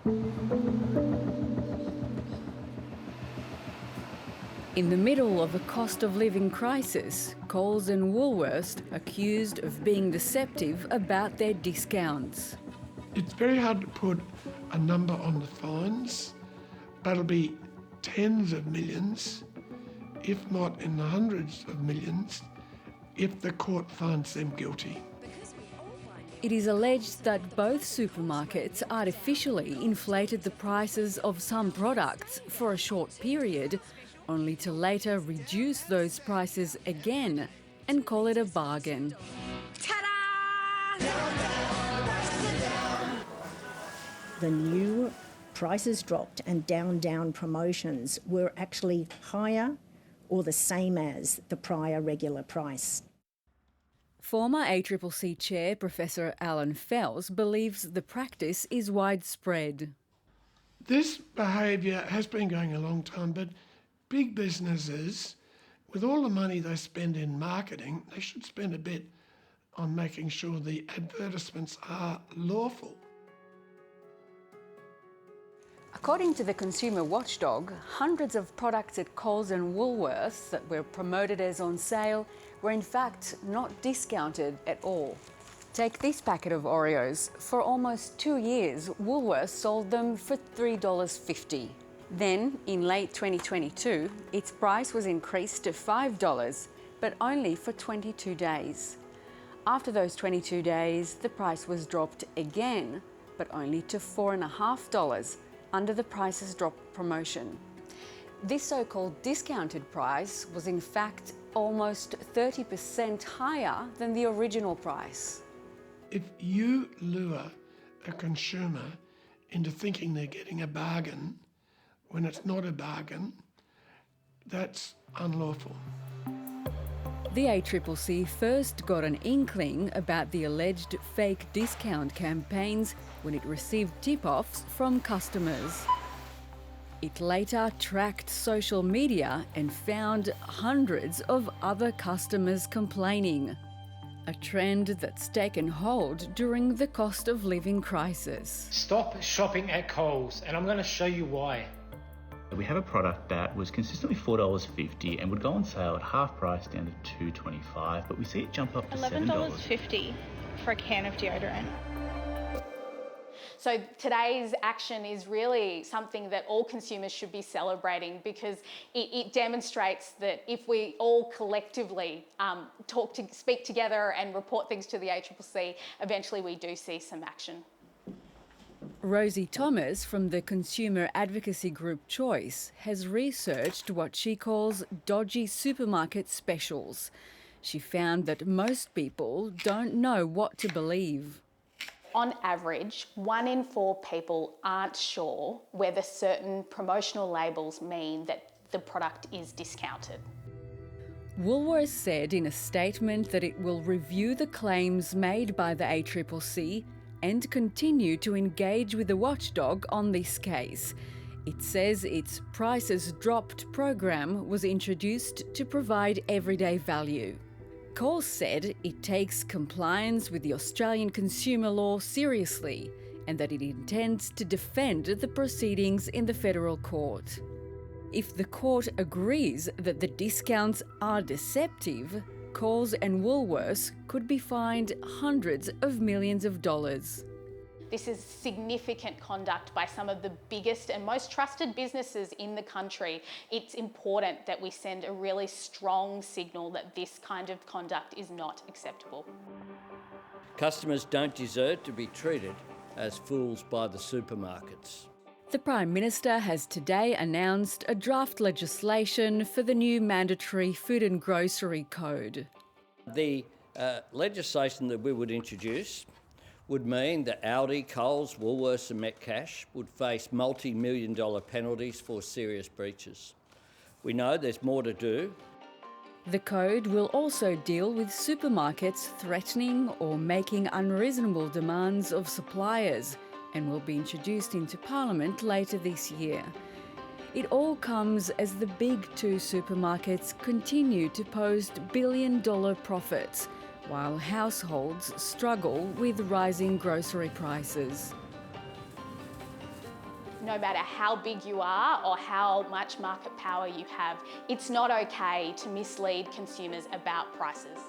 In the middle of a cost of living crisis, Coles and Woolworths accused of being deceptive about their discounts. It's very hard to put a number on the fines, but it'll be tens of millions, if not in the hundreds of millions, if the court finds them guilty. It is alleged that both supermarkets artificially inflated the prices of some products for a short period, only to later reduce those prices again and call it a bargain. The new prices dropped and down promotions were actually higher or the same as the prior regular price. Former ACCC Chair Professor Alan Fels believes the practice is widespread. This behaviour has been going a long time, but big businesses, with all the money they spend in marketing, they should spend a bit on making sure the advertisements are lawful. According to the consumer Watchdog, hundreds of products at Coles and Woolworths that were promoted as on sale were in fact not discounted at all. Take this packet of Oreos. For almost 2 years, Woolworths sold them for $3.50. Then, in late 2022, its price was increased to $5, but only for 22 days. After those 22 days, the price was dropped again, but only to $4.50 under the Prices Drop promotion. This so-called discounted price was in fact almost 30% higher than the original price. If you lure a consumer into thinking they're getting a bargain when it's not a bargain, that's unlawful. The ACCC first got an inkling about the alleged fake discount campaigns when it received tip-offs from customers. It later tracked social media and found hundreds of other customers complaining, a trend that's taken hold during the cost of living crisis. Stop shopping at Coles, and I'm going to show you why. We have a product that was consistently $4.50 and would go on sale at half price down to $2.25, but we see it jump up to $11.50 for a can of deodorant. So today's action is really something that all consumers should be celebrating, because it demonstrates that if we all collectively speak together and report things to the ACCC, eventually we do see some action. Rosie Thomas from the consumer advocacy group Choice has researched what she calls dodgy supermarket specials. She found that most people don't know what to believe. On average, 1 in 4 people aren't sure whether certain promotional labels mean that the product is discounted. Woolworths said in a statement that it will review the claims made by the ACCC and continue to engage with the Watchdog on this case. It says its Prices Dropped program was introduced to provide everyday value. Coles said it takes compliance with the Australian consumer law seriously and that it intends to defend the proceedings in the federal court. If the court agrees that the discounts are deceptive, Coles and Woolworths could be fined hundreds of millions of dollars. This is significant conduct by some of the biggest and most trusted businesses in the country. It's important that we send a really strong signal that this kind of conduct is not acceptable. Customers don't deserve to be treated as fools by the supermarkets. The Prime Minister has today announced a draft legislation for the new mandatory food and grocery code. The legislation that we would introduce would mean that Aldi, Coles, Woolworths and Metcash would face multi-million-dollar penalties for serious breaches. We know there's more to do. The code will also deal with supermarkets threatening or making unreasonable demands of suppliers and will be introduced into Parliament later this year. It all comes as the big 2 supermarkets continue to post billion-dollar profits, while households struggle with rising grocery prices. no matter how big you are or how much market power you have, it's not okay to mislead consumers about prices.